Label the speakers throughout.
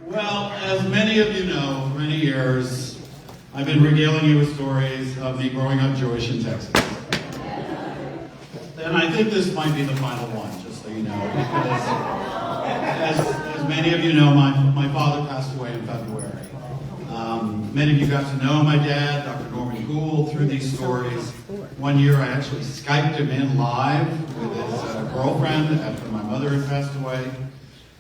Speaker 1: Well, as many of you know, for many years, I've been regaling you with stories of me growing up Jewish in Texas. And I think this might be the final one, just so you know, because as many of you know, my father passed away in February. Many of you got to know my dad, Dr. Norman Gould, through these stories. One year I actually Skyped him in live with his girlfriend after my mother had passed away.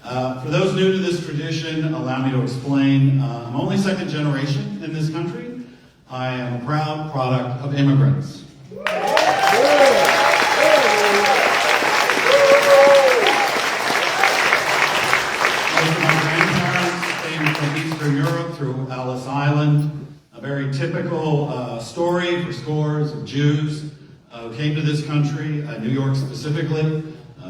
Speaker 1: For those new to this tradition, allow me to explain. I'm only second generation in this country. I am a proud product of immigrants. Both of my grandparents came from Eastern Europe through Ellis Island. A very typical story for scores of Jews who came to this country, New York specifically.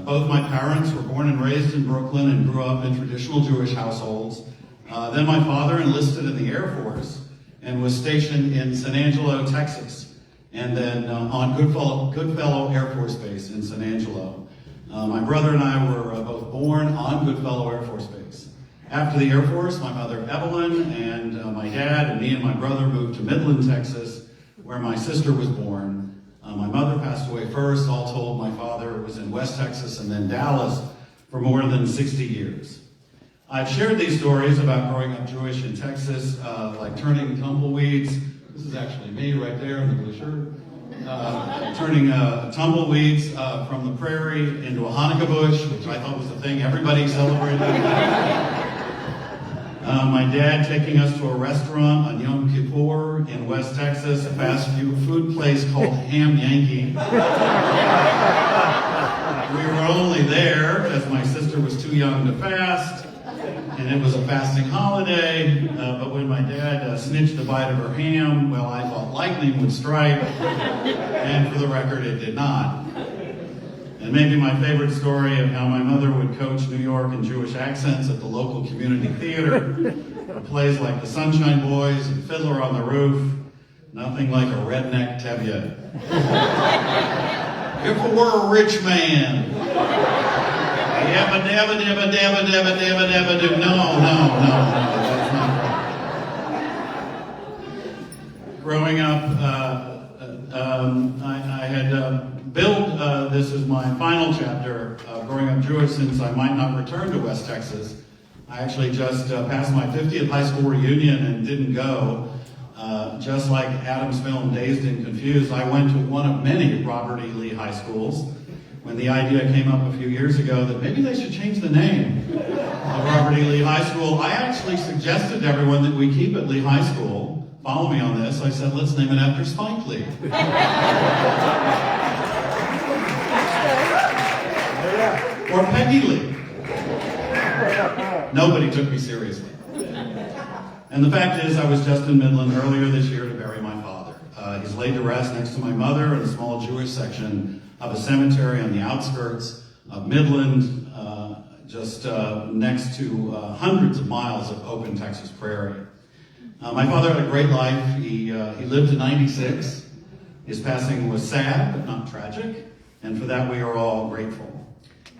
Speaker 1: Both my parents were born and raised in Brooklyn and grew up in traditional Jewish households. Then my father enlisted in the Air Force and was stationed in San Angelo, Texas, and then on Goodfellow Air Force Base in San Angelo. My brother and I were both born on Goodfellow Air Force Base. After the Air Force, my mother Evelyn and my dad and me and my brother moved to Midland, Texas, where my sister was born. My mother passed away first. All told, my father was in West Texas and then Dallas for more than 60 years. I've shared these stories about growing up Jewish in Texas, like turning tumbleweeds. This is actually me right there in the blue shirt. Turning tumbleweeds from the prairie into a Hanukkah bush, which I thought was the thing everybody celebrated. My dad taking us to a restaurant on Yom Kippur in West Texas, a fast food place called Ham Yankee. We were only there because my sister was too young to fast, and it was a fasting holiday. But when my dad snitched a bite of her ham, well, I thought lightning would strike, and for the record, it did not. And maybe my favorite story of how my mother would coach New York and Jewish accents at the local community theater. Plays like The Sunshine Boys and Fiddler on the Roof. Nothing like a redneck Tevye. If I were a rich man. Yabba dabba dabba dabba dabba dabba dabba do. No, that's not. Growing up, I had built this as my final chapter, growing up Jewish, since I might not return to West Texas. I actually just passed my 50th high school reunion and didn't go. Just like Adam's film Dazed and Confused, I went to one of many Robert E. Lee high schools when the idea came up a few years ago that maybe they should change the name of Robert E. Lee High School. I actually suggested to everyone that we keep it Lee High School. Follow me on this. I said, let's name it after Spike Lee. Or Peggy Lee. Nobody took me seriously. And the fact is, I was just in Midland earlier this year to bury my father. He's laid to rest next to my mother in a small Jewish section of a cemetery on the outskirts of Midland, just next to hundreds of miles of open Texas prairie. My father had a great life. He lived to 96. His passing was sad, but not tragic, and for that we are all grateful.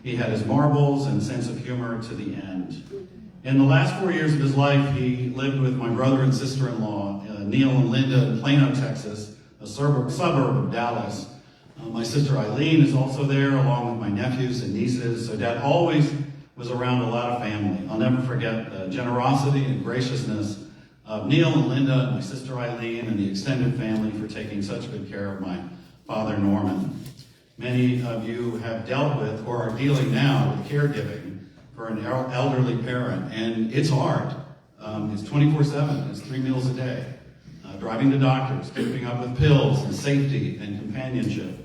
Speaker 1: He had his marbles and sense of humor to the end. In the last 4 years of his life, he lived with my brother and sister-in-law, Neil and Linda, in Plano, Texas, a suburb of Dallas. My sister Eileen is also there, along with my nephews and nieces. So Dad always was around a lot of family. I'll never forget the generosity and graciousness of Neil and Linda, and my sister Eileen, and the extended family for taking such good care of my father, Norman. Many of you have dealt with or are dealing now with caregiving for an elderly parent, and it's hard. It's 24/7. It's 3 meals a day. Driving to doctors, keeping up with pills and safety and companionship.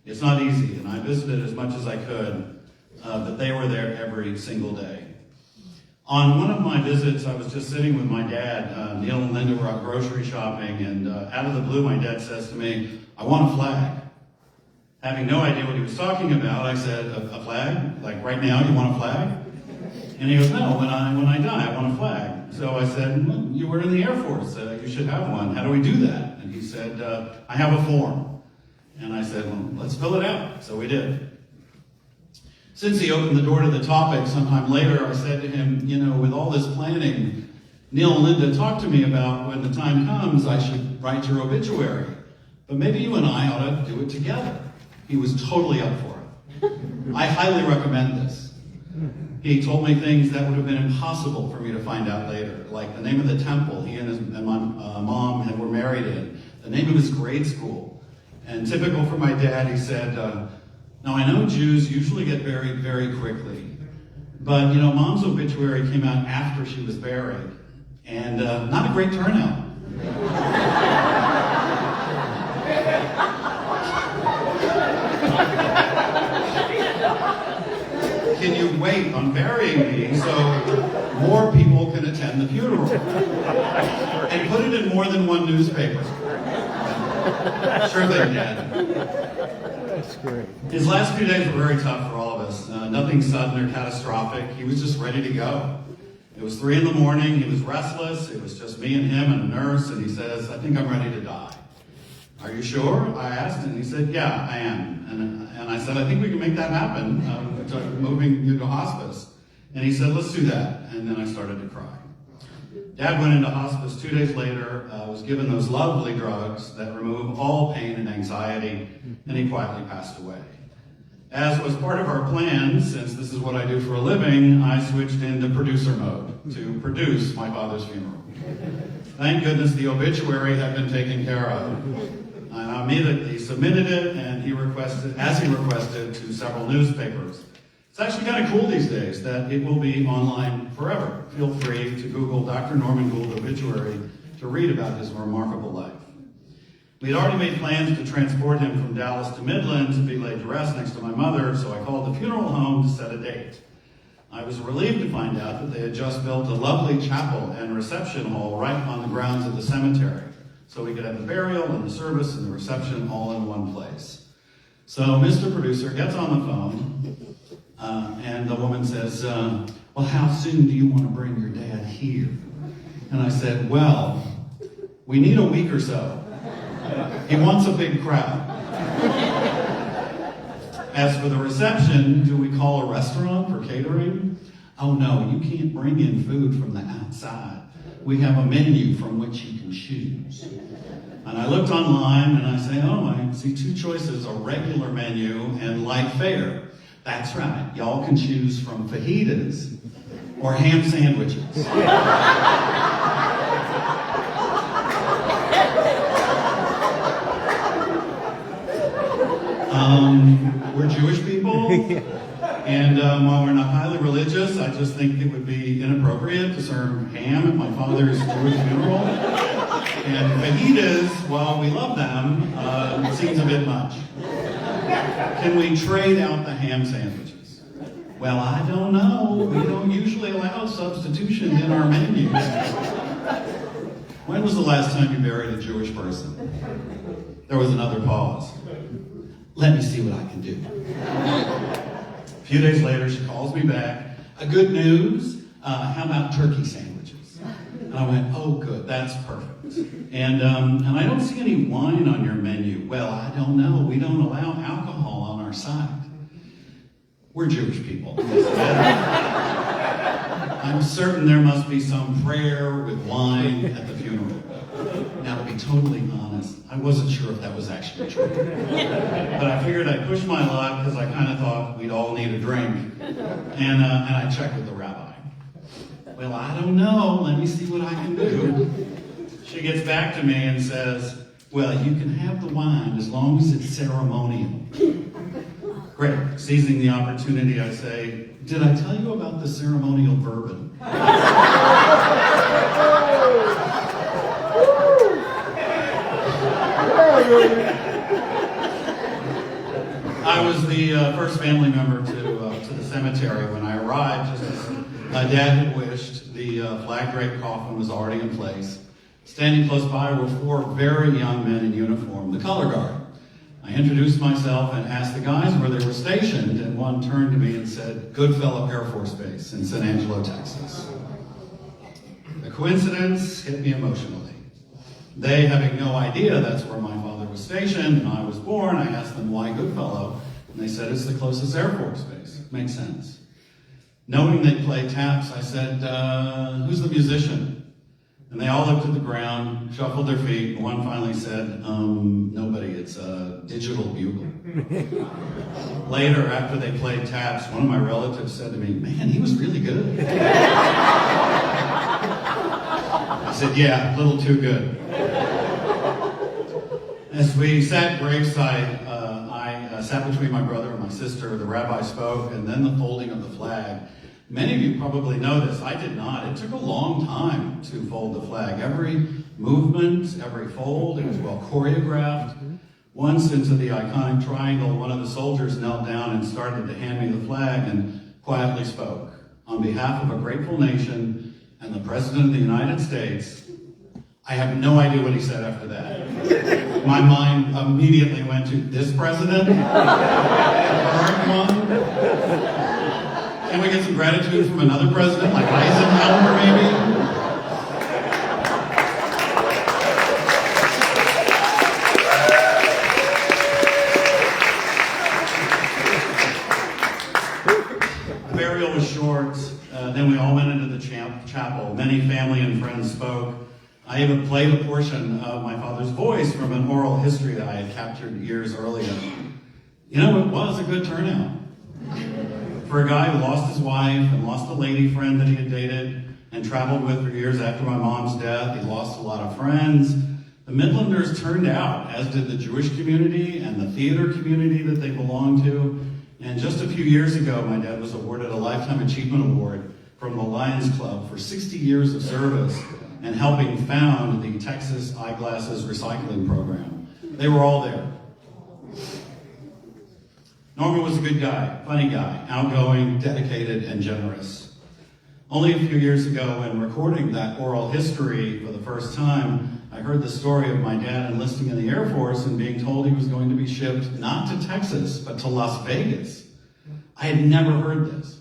Speaker 1: It's not easy, and I visited as much as I could, but they were there every single day. On one of my visits, I was just sitting with my dad. Neil and Linda were out grocery shopping, and out of the blue, my dad says to me, "I want a flag." Having no idea what he was talking about, I said, a flag? Like right now, you want a flag? And he goes, no, when I die, I want a flag. So I said, well, you were in the Air Force. You should have one. How do we do that? And he said, I have a form. And I said, well, let's fill it out. So we did. Since he opened the door to the topic sometime later, I said to him, you know, with all this planning, Neil and Linda talked to me about when the time comes I should write your obituary. But maybe you and I ought to do it together. He was totally up for it. I highly recommend this. He told me things that would have been impossible for me to find out later, like the name of the temple he and my mom were married in, the name of his grade school. And typical for my dad, he said, now I know Jews usually get buried very quickly, but you know, Mom's obituary came out after she was buried, and not a great turnout. Can you wait on burying me so more people can attend the funeral? And put it in more than one newspaper. Sure thing, Dad.
Speaker 2: That's great.
Speaker 1: His last few days were very tough for all of us. Nothing sudden or catastrophic. He was just ready to go. It was 3 in the morning. He was restless. It was just me and him and a nurse. And he says, I think I'm ready to die. Are you sure? I asked. And he said, yeah, I am. And I said, I think we can make that happen. Moving you to hospice. And he said, let's do that. And then I started to cry. Dad went into hospice 2 days later, was given those lovely drugs that remove all pain and anxiety, and he quietly passed away. As was part of our plan, since this is what I do for a living, I switched into producer mode to produce my father's funeral. Thank goodness the obituary had been taken care of. And I immediately submitted it, and he requested to several newspapers. It's actually kind of cool these days that it will be online forever. Feel free to Google Dr. Norman Gould obituary to read about his remarkable life. We had already made plans to transport him from Dallas to Midland to be laid to rest next to my mother, so I called the funeral home to set a date. I was relieved to find out that they had just built a lovely chapel and reception hall right on the grounds of the cemetery, so we could have the burial and the service and the reception all in one place. So Mr. Producer gets on the phone, and the woman says, well, how soon do you want to bring your dad here? And I said, well, we need a week or so. He wants a big crowd. As for the reception, do we call a restaurant for catering? Oh no, you can't bring in food from the outside. We have a menu from which you can choose. And I looked online and I say, oh, I see 2 choices, a regular menu and light fare. That's right, y'all can choose from fajitas or ham sandwiches. We're Jewish people, and while we're not highly religious, I just think it would be inappropriate to serve ham at my father's Jewish funeral. And fajitas, while we love them, seems a bit much. Can we trade out the ham sandwiches? Well, I don't know. We don't usually allow substitutions in our menus. When was the last time you buried a Jewish person? There was another pause. Let me see what I can do. A few days later, she calls me back. Good news, how about turkey sandwiches? And I went, oh good, that's perfect. And I don't see any wine on your menu. Well, I don't know. We don't allow alcohol on our site. We're Jewish people. I'm certain there must be some prayer with wine at the funeral. Now, to be totally honest, I wasn't sure if that was actually true. But I figured I'd push my luck because I kind of thought we'd all need a drink. And I checked with the rabbi. Well, I don't know. Let me see what I can do. She gets back to me and says, well, you can have the wine as long as it's ceremonial. Great. Seizing the opportunity, I say, did I tell you about the ceremonial bourbon? I was the first family member to the cemetery when I arrived, just as my dad had wished. The flag draped coffin was already in place. Standing close by were 4 very young men in uniform, the color guard. I introduced myself and asked the guys where they were stationed, and one turned to me and said, Goodfellow Air Force Base in San Angelo, Texas. The coincidence hit me emotionally. They, having no idea that's where my father was stationed and I was born, I asked them why Goodfellow, And they said, it's the closest Air Force base. Makes sense. Knowing they played taps, I said, who's the musician? And they all looked at the ground, shuffled their feet, and one finally said, nobody, it's a digital bugle. Later, after they played taps, one of my relatives said to me, man, he was really good. I said, yeah, a little too good. As we sat graveside, I sat between my brother and my sister. The rabbi spoke, and then the folding of the flag. Many of you probably know this. I did not. It took a long time to fold the flag. Every movement, every fold, it was well choreographed. Once into the iconic triangle, one of the soldiers knelt down and started to hand me the flag and quietly spoke. On behalf of a grateful nation and the President of the United States, I have no idea what he said after that. My mind immediately went to this president, the current one. Can we get some gratitude from another president, like Eisenhower, maybe? The burial was short. Then we all went into the chapel. Many family and friends spoke. I even played a portion of my father's voice from an oral history that I had captured years earlier. You know, it was a good turnout. For a guy who lost his wife and lost a lady friend that he had dated and traveled with for years after my mom's death, he lost a lot of friends. The Midlanders turned out, as did the Jewish community and the theater community that they belonged to. And just a few years ago, my dad was awarded a Lifetime Achievement Award from the Lions Club for 60 years of service and helping found the Texas Eyeglasses Recycling Program. They were all there. Norman was a good guy, funny guy, outgoing, dedicated, and generous. Only a few years ago, when recording that oral history for the first time, I heard the story of my dad enlisting in the Air Force and being told he was going to be shipped not to Texas, but to Las Vegas. I had never heard this.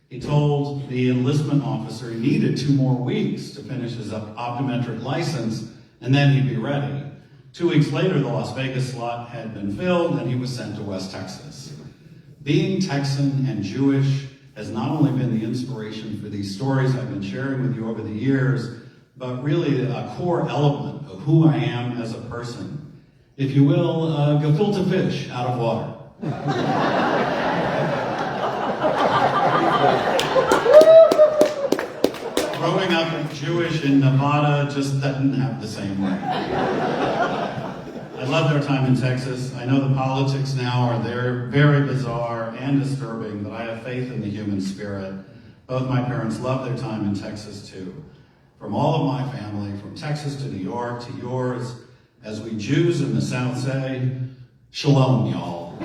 Speaker 1: He told the enlistment officer he needed 2 more weeks to finish his optometric license, and then he'd be ready. 2 weeks later, the Las Vegas slot had been filled, and he was sent to West Texas. Being Texan and Jewish has not only been the inspiration for these stories I've been sharing with you over the years, but really a core element of who I am as a person. If you will, gefilte fish out of water. Growing up Jewish in Nevada just didn't have the same way. I love their time in Texas. I know the politics now are there, very bizarre and disturbing, but I have faith in the human spirit. Both my parents loved their time in Texas too. From all of my family, from Texas to New York to yours, as we Jews in the South say, shalom, y'all.